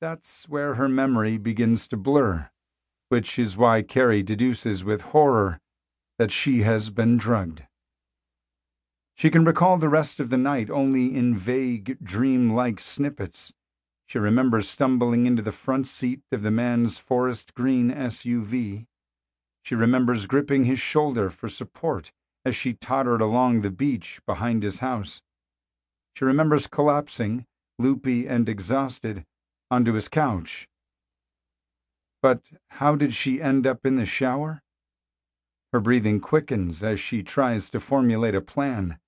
That's where her memory begins to blur, which is why Carrie deduces with horror that she has been drugged. She can recall the rest of the night only in vague, dream-like snippets. She remembers stumbling into the front seat of the man's forest green SUV. She remembers gripping his shoulder for support as she tottered along the beach behind his house. She remembers collapsing, loopy and exhausted, onto his couch. But how did she end up in the shower? Her breathing quickens as she tries to formulate a plan.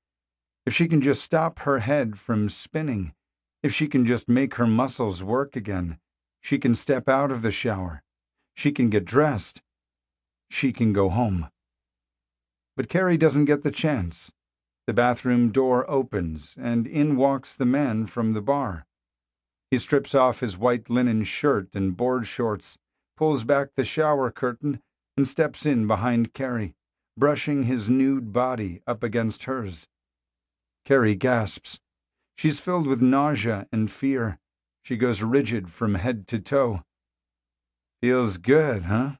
If she can just stop her head from spinning, if she can just make her muscles work again, she can step out of the shower. She can get dressed. She can go home. But Carrie doesn't get the chance. The bathroom door opens, and in walks the man from the bar. He strips off his white linen shirt and board shorts, pulls back the shower curtain, and steps in behind Carrie, brushing his nude body up against hers. Carrie gasps. She's filled with nausea and fear. She goes rigid from head to toe. "Feels good, huh?"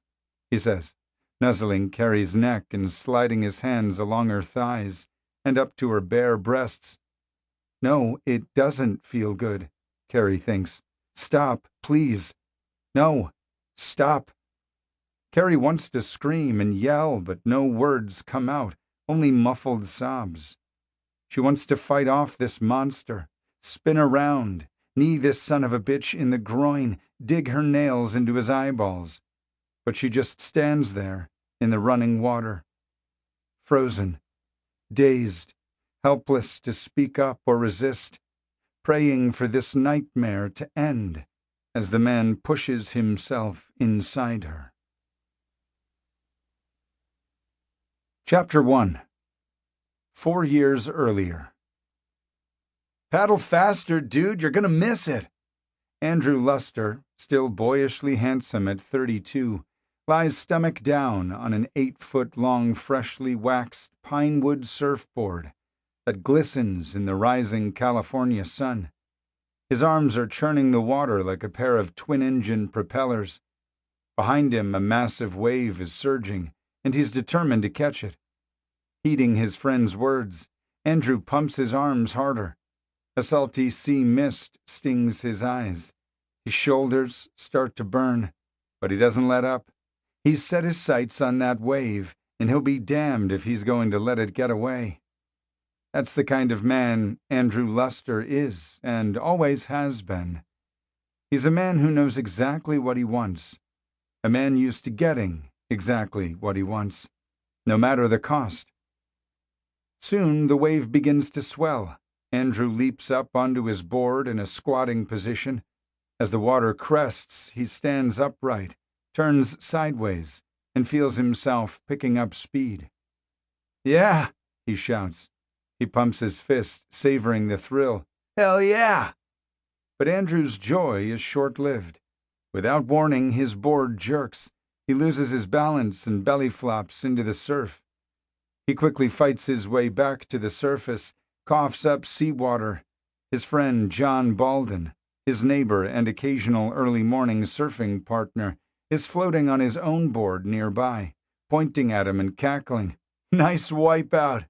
he says, nuzzling Carrie's neck and sliding his hands along her thighs and up to her bare breasts. No, it doesn't feel good, Carrie thinks. Stop, please. No, stop. Carrie wants to scream and yell, but no words come out, only muffled sobs. She wants to fight off this monster, spin around, knee this son of a bitch in the groin, dig her nails into his eyeballs. But she just stands there in the running water, frozen, dazed, helpless to speak up or resist, praying for this nightmare to end as the man pushes himself inside her. Chapter 1. 4 years earlier. "Paddle faster, dude, you're gonna miss it." Andrew Luster, still boyishly handsome at 32, lies stomach down on an 8-foot-long freshly waxed pine wood surfboard that glistens in the rising California sun. His arms are churning the water like a pair of twin-engine propellers. Behind him, a massive wave is surging, and he's determined to catch it. Heeding his friend's words, Andrew pumps his arms harder. A salty sea mist stings his eyes. His shoulders start to burn, but he doesn't let up. He's set his sights on that wave, and he'll be damned if he's going to let it get away. That's the kind of man Andrew Luster is, and always has been. He's a man who knows exactly what he wants, a man used to getting exactly what he wants, no matter the cost. Soon the wave begins to swell. Andrew leaps up onto his board in a squatting position. As the water crests, he stands upright, turns sideways, and feels himself picking up speed. "Yeah," he shouts. He pumps his fist, savoring the thrill. "Hell yeah!" But Andrew's joy is short-lived. Without warning, his board jerks. He loses his balance and belly flops into the surf. He quickly fights his way back to the surface, coughs up seawater. His friend John Balden, his neighbor and occasional early morning surfing partner, is floating on his own board nearby, pointing at him and cackling. "Nice wipeout!"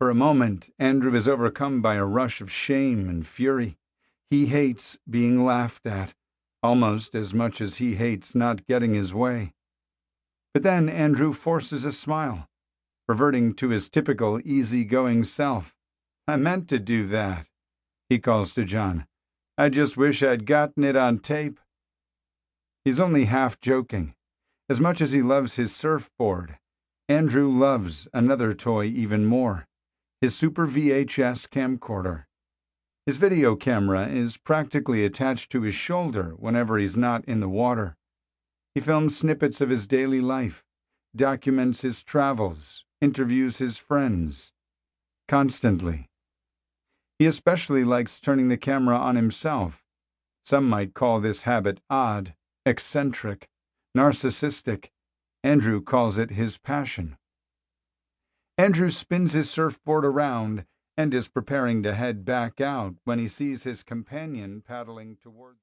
For a moment, Andrew is overcome by a rush of shame and fury. He hates being laughed at, almost as much as he hates not getting his way. But then Andrew forces a smile, reverting to his typical easy-going self. "I meant to do that," he calls to John. "I just wish I'd gotten it on tape." He's only half joking. As much as he loves his surfboard, Andrew loves another toy even more, his Super VHS camcorder. His video camera is practically attached to his shoulder whenever he's not in the water. He films snippets of his daily life, documents his travels, interviews his friends, constantly. He especially likes turning the camera on himself. Some might call this habit odd, eccentric, narcissistic. Andrew calls it his passion. Andrew spins his surfboard around and is preparing to head back out when he sees his companion paddling toward